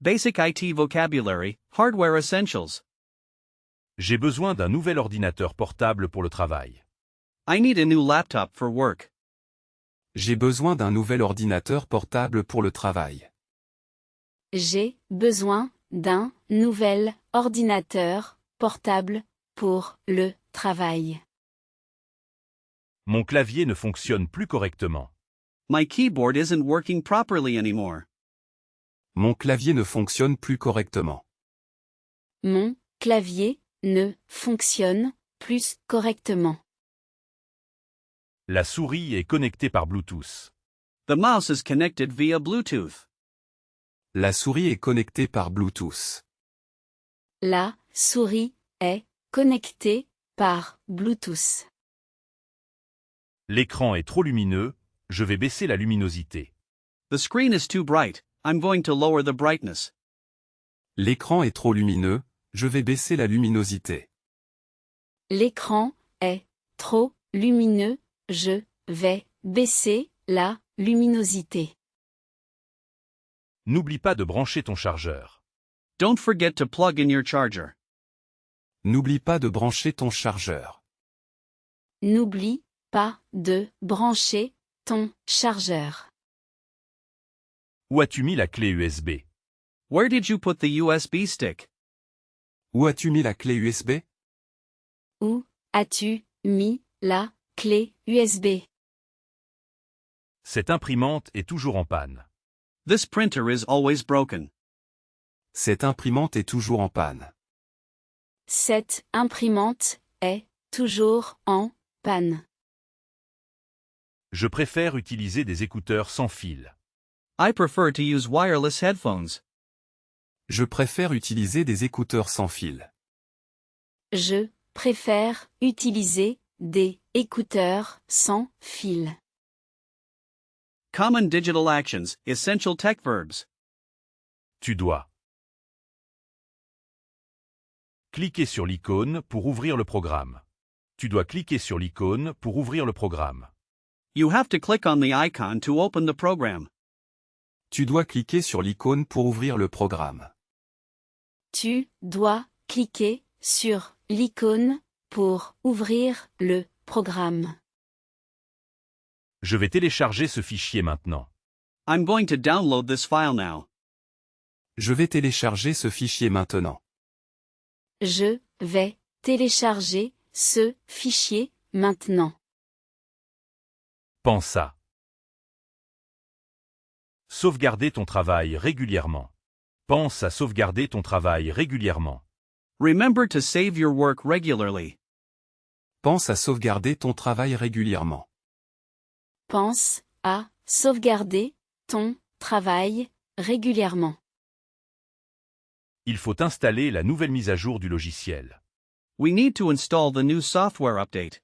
Basic IT vocabulary, hardware essentials. J'ai besoin d'un nouvel ordinateur portable pour le travail. I need a new laptop for work. J'ai besoin d'un nouvel ordinateur portable pour le travail. J'ai besoin d'un nouvel ordinateur portable pour le travail. Mon clavier ne fonctionne plus correctement. My keyboard isn't working properly anymore. Mon clavier ne fonctionne plus correctement. Mon clavier ne fonctionne plus correctement. La souris est connectée par Bluetooth. The mouse is connected via Bluetooth. La souris est connectée par Bluetooth. La souris est connectée par Bluetooth. L'écran est trop lumineux, je vais baisser la luminosité. The screen is too bright, I'm going to lower the brightness. L'écran est trop lumineux, je vais baisser la luminosité. L'écran est trop lumineux, je vais baisser la luminosité. N'oublie pas de brancher ton chargeur. Don't forget to plug in your charger. N'oublie pas de brancher ton chargeur. N'oublie pas de brancher ton chargeur. Où as-tu mis la clé USB? Where did you put the USB stick? Où as-tu mis la clé USB? Où as-tu mis la clé USB? Cette imprimante est toujours en panne. This printer is always broken. Cette imprimante est toujours en panne. Cette imprimante est toujours en panne. Je préfère utiliser des écouteurs sans fil. I prefer to use wireless headphones. Je préfère utiliser des écouteurs sans fil. Je préfère utiliser des écouteurs sans fil. Common digital actions, essential tech verbs. Tu dois cliquer sur l'icône pour ouvrir le programme. Tu dois cliquer sur l'icône pour ouvrir le programme. You have to click on the icon to open the program. Tu dois cliquer sur l'icône pour ouvrir le programme. Tu dois cliquer sur l'icône pour ouvrir le programme. Je vais télécharger ce fichier maintenant. I'm going to download this file now. Je vais télécharger ce fichier maintenant. Je vais télécharger ce fichier maintenant. Pense à sauvegarder ton travail régulièrement. Pense à sauvegarder ton travail régulièrement. Remember to save your work regularly. Pense à sauvegarder ton travail régulièrement. Pense à sauvegarder ton travail régulièrement. Il faut installer la nouvelle mise à jour du logiciel. We need to install the new software update.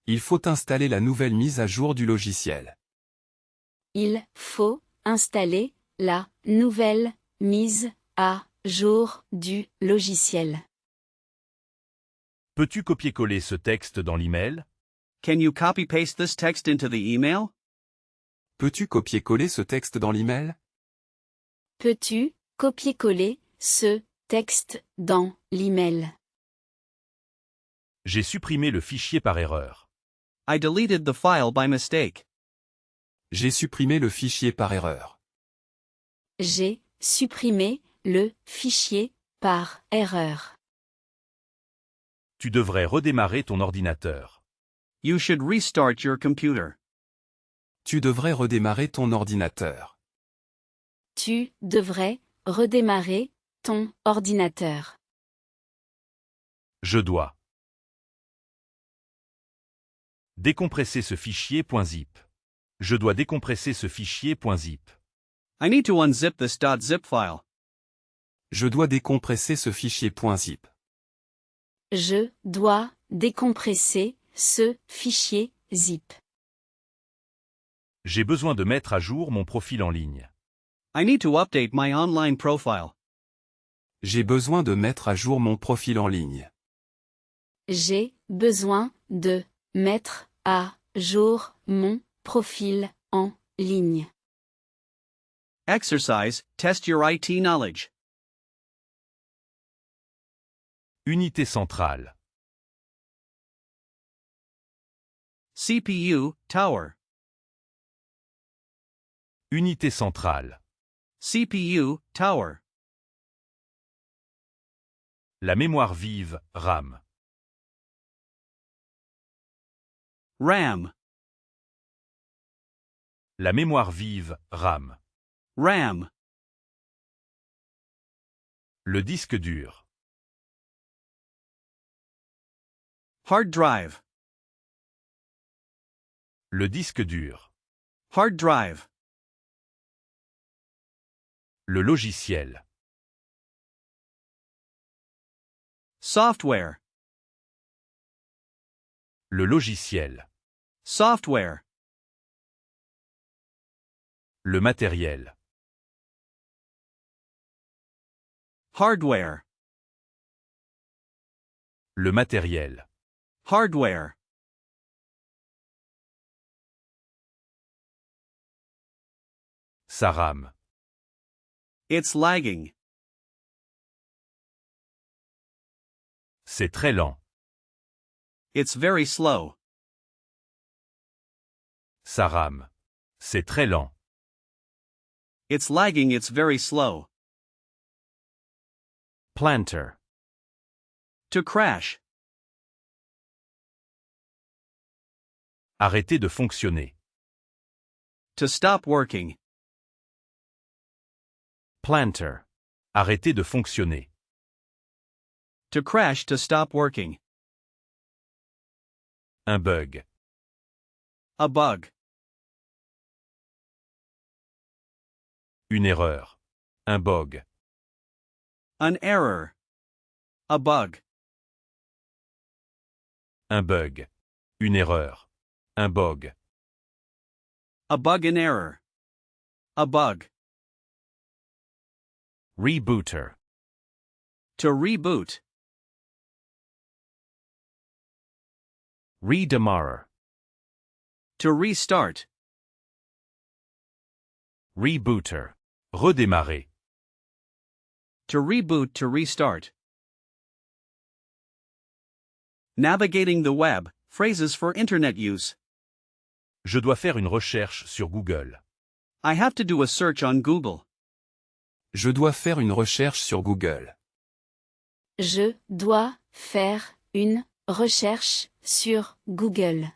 Il faut installer la nouvelle mise à jour du logiciel. Il faut installer la nouvelle mise à jour du logiciel. Peux-tu copier-coller ce texte dans l'email? Can you copy-paste this text into the email? Peux-tu copier-coller ce texte dans l'email? Peux-tu copier-coller ce texte dans l'email? J'ai supprimé le fichier par erreur. I deleted the file by mistake. J'ai supprimé le fichier par erreur. J'ai supprimé le fichier par erreur. Tu devrais redémarrer ton ordinateur. You should restart your computer. Tu devrais redémarrer ton ordinateur. Tu devrais redémarrer ton ordinateur. Je dois décompresser ce fichier .zip. Je dois décompresser ce fichier .zip. I need to unzip this .zip file. Je dois décompresser ce fichier .zip. Je dois décompresser ce fichier zip. J'ai besoin de mettre à jour mon profil en ligne. I need to update my online profile. J'ai besoin de mettre à jour mon profil en ligne. J'ai besoin de mettre à jour mon profil en ligne. Exercise, test your IT knowledge. Unité centrale. CPU, tower. Unité centrale. CPU, tower. La mémoire vive, RAM. RAM. La mémoire vive, RAM. RAM. Le disque dur. Hard drive. Le disque dur. Hard drive. Le logiciel. Software. Le logiciel. Software. Le matériel. Hardware. Le matériel. Hardware. Sa RAM. It's lagging. C'est très lent. It's very slow. Sa RAM. C'est très lent. It's lagging, it's very slow. Planter. To crash. Arrêter de fonctionner. To stop working. Planter. Arrêter de fonctionner. To crash, to stop working. Un bug. A bug. Une erreur. Un bug. An error. A bug. Un bug. Une erreur. Un bug. A bug, an error. A bug. Rebooter. To reboot. Redemarer. To restart. Rebooter. Redémarrer. To reboot, to restart. Navigating the web, phrases for internet use. Je dois faire une recherche sur Google. I have to do a search on Google. Je dois faire une recherche sur Google. Je dois faire une recherche sur Google.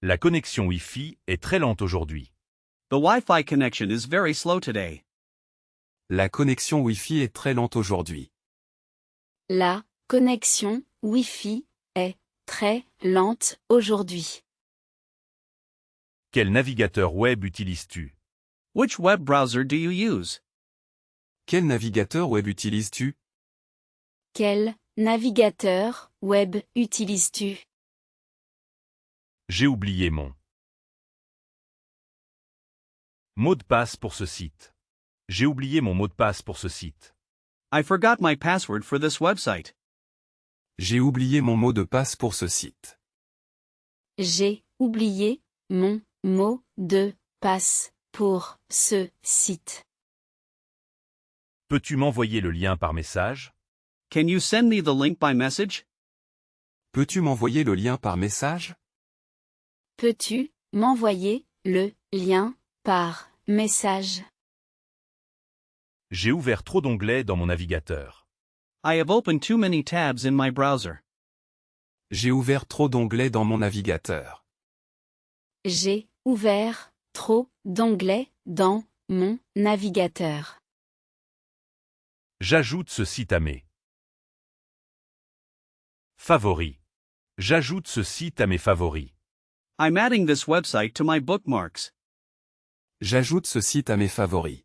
La connexion Wi-Fi est très lente aujourd'hui. The Wi-Fi connection is very slow today. La connexion Wi-Fi est très lente aujourd'hui. La connexion Wi-Fi est très lente aujourd'hui. Quel navigateur web utilises-tu? Which web browser do you use? Quel navigateur web utilises-tu? Quel navigateur web utilises-tu? J'ai oublié mon mot de passe pour ce site. J'ai oublié mon mot de passe pour ce site. I forgot my password for this website. J'ai oublié mon mot de passe pour ce site. J'ai oublié mon mot de passe pour ce site. Peux-tu m'envoyer le lien par message? Can you send me the link by message? Peux-tu m'envoyer le lien par message? Peux-tu m'envoyer le lien par message? J'ai ouvert trop d'onglets dans mon navigateur. I have opened too many tabs in my browser. J'ai ouvert trop d'onglets dans mon navigateur. J'ai ouvert trop d'onglets dans mon navigateur. J'ajoute ce site à mes favoris. J'ajoute ce site à mes favoris. I'm adding this website to my bookmarks. J'ajoute ce site à mes favoris.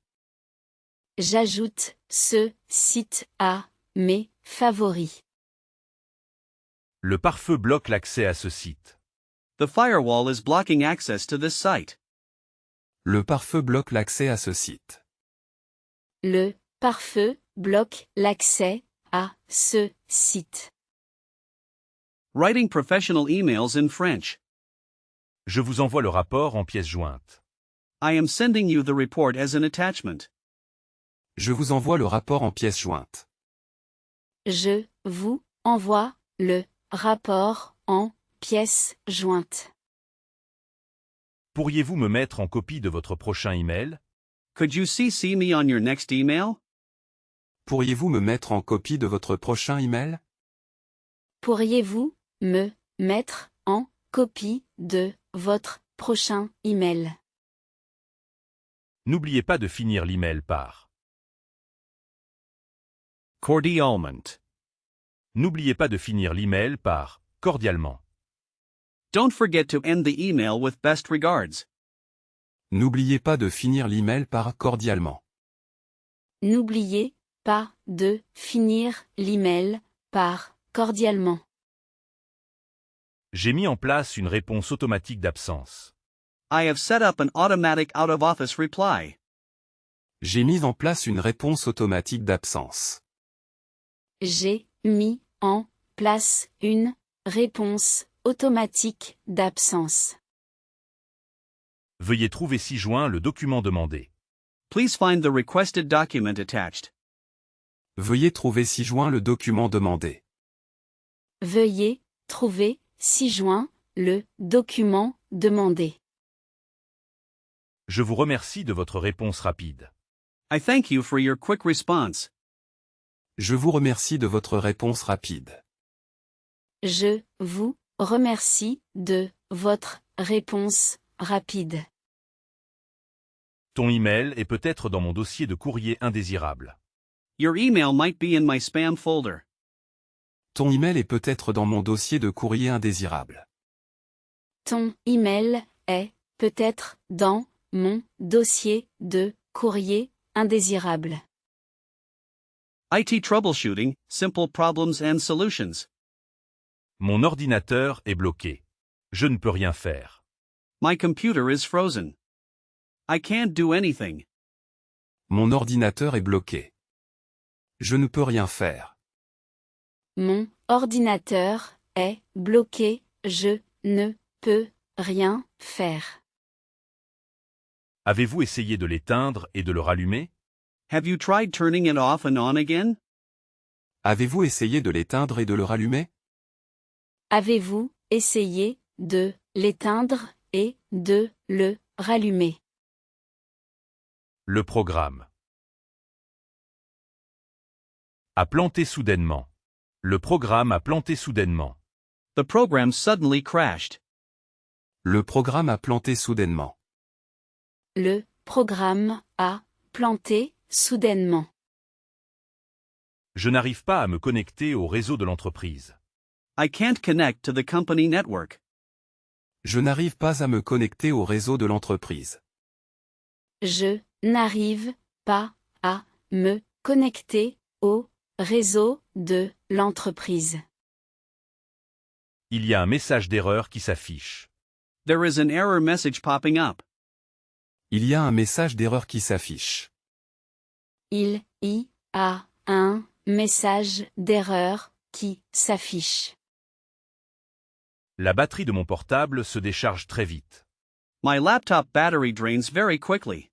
J'ajoute ce site à mes favoris. Le pare-feu bloque l'accès à ce site. The firewall is blocking access to this site. Le pare-feu bloque l'accès à ce site. Le pare-feu bloque l'accès à ce site. Writing professional emails in French. Je vous envoie le rapport en pièces jointes. I am sending you the report as an attachment. Je vous envoie le rapport en pièce jointe. Je vous envoie le rapport en pièce jointe. Pourriez-vous me mettre en copie de votre prochain email? Could you CC me on your next email? Pourriez-vous me mettre en copie de votre prochain email? Pourriez-vous me mettre en copie de votre prochain email? N'oubliez pas de finir l'email par. Cordialement. N'oubliez pas de finir l'email par cordialement. Don't forget to end the email with best regards. N'oubliez pas de finir l'email par cordialement. N'oubliez pas de finir l'email par cordialement. J'ai mis en place une réponse automatique d'absence. I have set up an automatic out-of-office reply. J'ai mis en place une réponse automatique d'absence. J'ai mis en place une réponse automatique d'absence. Veuillez trouver ci-joint le document demandé. Please find the requested document attached. Veuillez trouver ci-joint le document demandé. Veuillez trouver ci-joint le document demandé. Je vous remercie de votre réponse rapide. I thank you for your quick response. Je vous remercie de votre réponse rapide. Je vous remercie de votre réponse rapide. Ton email est peut-être dans mon dossier de courrier indésirable. Your email might be in my spam folder. Ton email est peut-être dans mon dossier de courrier indésirable. Ton email est peut-être dans mon dossier de courrier indésirable. IT troubleshooting, simple problems and solutions. Mon ordinateur est bloqué. Je ne peux rien faire. My computer is frozen. I can't do anything. Mon ordinateur est bloqué. Je ne peux rien faire. Mon ordinateur est bloqué, je ne peux rien faire. Avez-vous essayé de l'éteindre et de le rallumer? Have you tried turning it off and on again? Avez-vous essayé de l'éteindre et de le rallumer? Avez-vous essayé de l'éteindre et de le rallumer? Le programme a planté soudainement. Le programme a planté soudainement. The program suddenly crashed. Le programme a planté soudainement. Le programme a planté soudainement. Je n'arrive pas à me connecter au réseau de l'entreprise. I can't connect to the company network. Je n'arrive pas à me connecter au réseau de l'entreprise. Je n'arrive pas à me connecter au réseau de l'entreprise. Il y a un message d'erreur qui s'affiche. There is an error message popping up. Il y a un message d'erreur qui s'affiche. Il y a un message d'erreur qui s'affiche. La batterie de mon portable se décharge très vite. My laptop battery drains very quickly.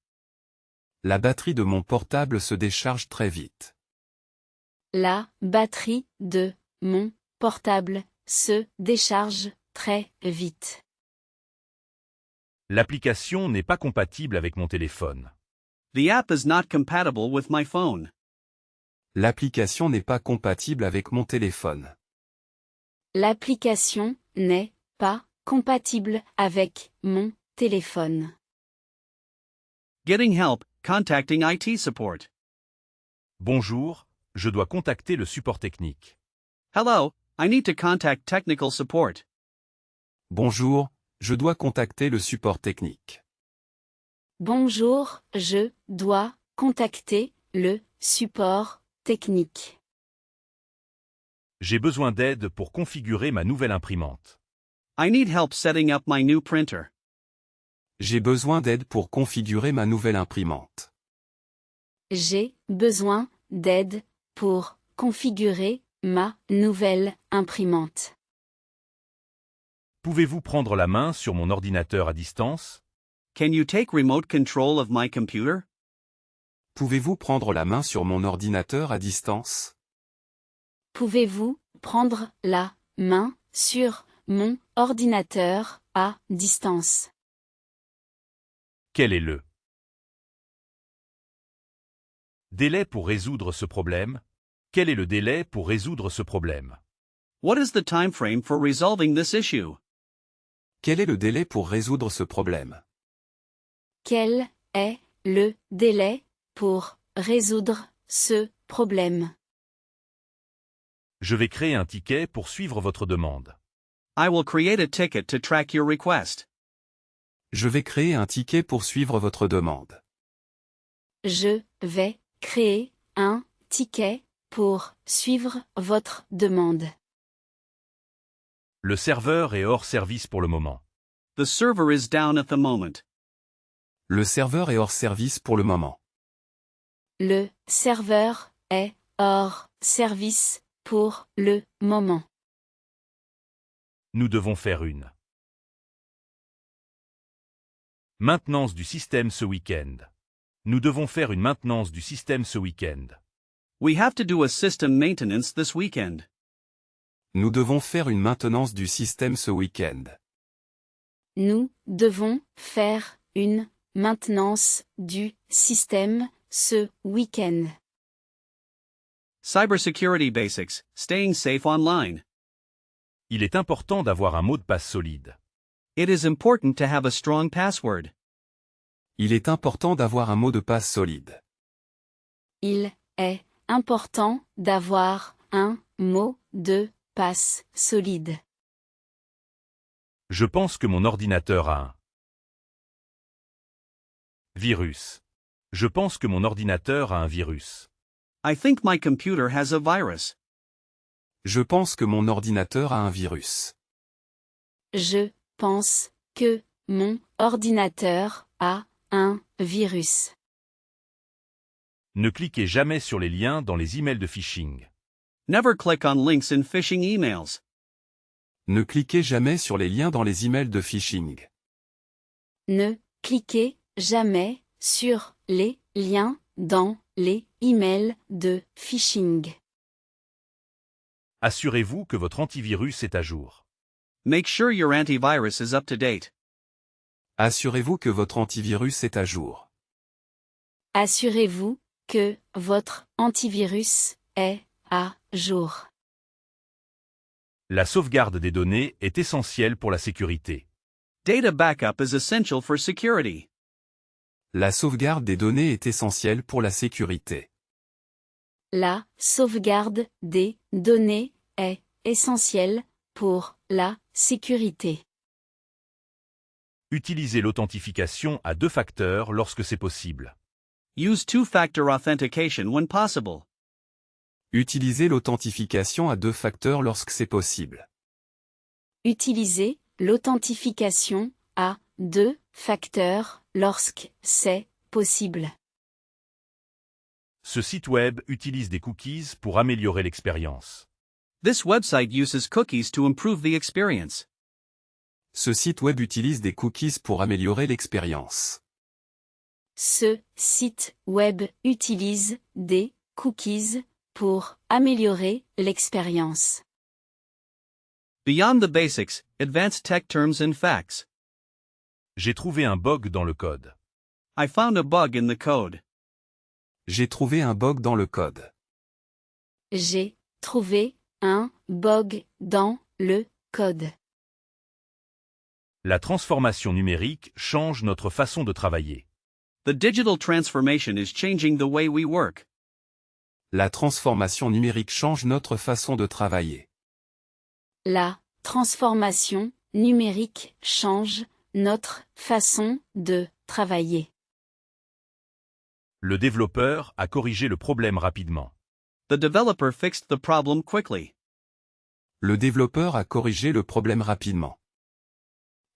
La batterie de mon portable se décharge très vite. La batterie de mon portable se décharge très vite. L'application n'est pas compatible avec mon téléphone. The app is not compatible with my phone. L'application n'est pas compatible avec mon téléphone. L'application n'est pas compatible avec mon téléphone. Getting help, contacting IT support. Bonjour, je dois contacter le support technique. Hello, I need to contact technical support. Bonjour, je dois contacter le support technique. Bonjour, je dois contacter le support technique. J'ai besoin d'aide pour configurer ma nouvelle imprimante. I need help setting up my new printer. J'ai besoin d'aide pour configurer ma nouvelle imprimante. J'ai besoin d'aide pour configurer ma nouvelle imprimante. Pouvez-vous prendre la main sur mon ordinateur à distance? Can you take remote control of my computer? Pouvez-vous prendre la main sur mon ordinateur à distance? Pouvez-vous prendre la main sur mon ordinateur à distance? Quel est le délai pour résoudre ce problème? Quel est le délai pour résoudre ce problème? What is the time frame for resolving this issue? Quel est le délai pour résoudre ce problème? Quel est le délai pour résoudre ce problème? Je vais créer un ticket pour suivre votre demande. I will create a ticket to track your request. Je vais créer un ticket pour suivre votre demande. Je vais créer un ticket pour suivre votre demande. Le serveur est hors service pour le moment. The server is down at the moment. Le serveur est hors service pour le moment. Le serveur est hors service pour le moment. Nous devons faire une maintenance du système ce week-end. Nous devons faire une maintenance du système ce week-end. We have to do a system maintenance this weekend. Nous devons faire une maintenance du système ce week-end. Nous devons faire une maintenance du système ce week-end. Cybersecurity basics, staying safe online. Il est important d'avoir un mot de passe solide. It is important to have a strong password. Il est important d'avoir un mot de passe solide. Il est important d'avoir un mot de passe solide. Je pense que mon ordinateur a un virus. Je pense que mon ordinateur a un virus. I think my computer has a virus. Je pense que mon ordinateur a un virus. Je pense que mon ordinateur a un virus. Ne cliquez jamais sur les liens dans les emails de phishing. Never click on links in phishing emails. Ne cliquez jamais sur les liens dans les emails de phishing. Ne cliquez jamais sur les liens dans les emails de phishing. Assurez-vous que votre antivirus est à jour. Make sure your antivirus is up to date. Assurez-vous que votre antivirus est à jour. Assurez-vous que votre antivirus est à jour. La sauvegarde des données est essentielle pour la sécurité. Data backup is essential for security. La sauvegarde des données est essentielle pour la sécurité. La sauvegarde des données est essentielle pour la sécurité. Utilisez l'authentification à 2 facteurs lorsque c'est possible. Use two-factor authentication when possible. Utilisez l'authentification à 2 facteurs lorsque c'est possible. Utilisez l'authentification à 2 facteurs lorsque c'est possible. Ce site web utilise des cookies pour améliorer l'expérience. This website uses cookies to improve the experience. Ce site web utilise des cookies pour améliorer l'expérience. Ce site web utilise des cookies pour améliorer l'expérience. Beyond the basics, advanced tech terms and facts. J'ai trouvé un bug dans le code. I found a bug in the code. J'ai trouvé un bug dans le code. J'ai trouvé un bug dans le code. La transformation numérique change notre façon de travailler. The digital transformation is changing the way we work. La transformation numérique change notre façon de travailler. La transformation numérique change notre façon de travailler. Le développeur a corrigé le problème rapidement. The developer fixed the problem quickly. Le développeur a corrigé le problème rapidement.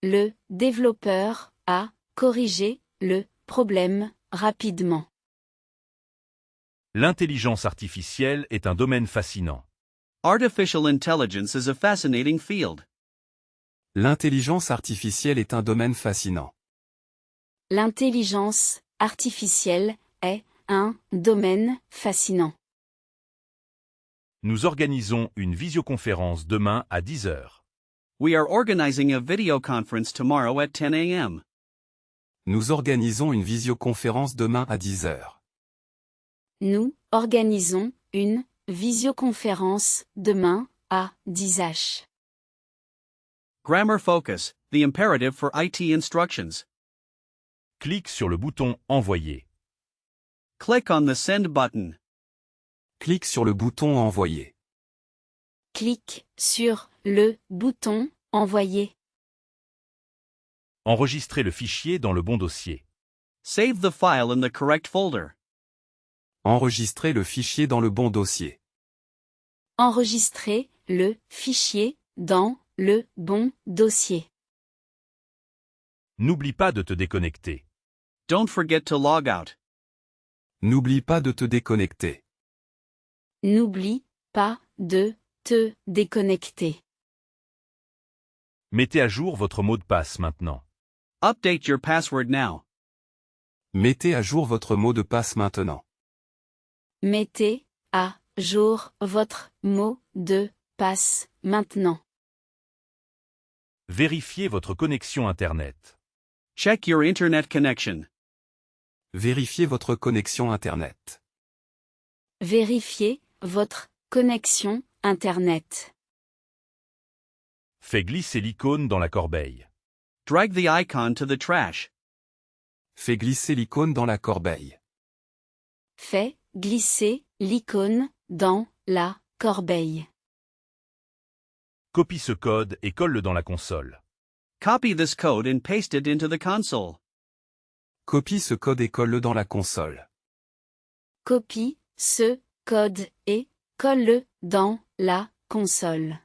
Le développeur a corrigé le problème rapidement. L'intelligence artificielle est un domaine fascinant. Artificial intelligence is a fascinating field. L'intelligence artificielle est un domaine fascinant. L'intelligence artificielle est un domaine fascinant. Nous organisons une visioconférence demain à 10 heures. We are organizing a video conference tomorrow at 10 a.m. Nous organisons une visioconférence demain à 10 heures. Nous organisons une visioconférence demain à 10h. Grammar focus, the imperative for IT instructions. Clique sur le bouton Envoyer. Click on the send button. Clique sur le bouton Envoyer. Clique sur le bouton Envoyer. Enregistrez le fichier dans le bon dossier. Save the file in the correct folder. Enregistrez le fichier dans le bon dossier. Enregistrer le fichier dans le bon dossier. N'oublie pas de te déconnecter. Don't forget to log out. N'oublie pas de te déconnecter. N'oublie pas de te déconnecter. Mettez à jour votre mot de passe maintenant. Update your password now. Mettez à jour votre mot de passe maintenant. Mettez à jour votre mot de passe maintenant. Vérifiez votre connexion Internet. Check your internet connection. Vérifiez votre connexion Internet. Vérifiez votre connexion Internet. Fais glisser l'icône dans la corbeille. Drag the icon to the trash. Fais glisser l'icône dans la corbeille. Fais glisser l'icône dans la corbeille. Copie ce code et colle-le dans la console. Copy this code and paste it into the console. Copie ce code et colle-le dans la console. Copie ce code et colle-le dans la console.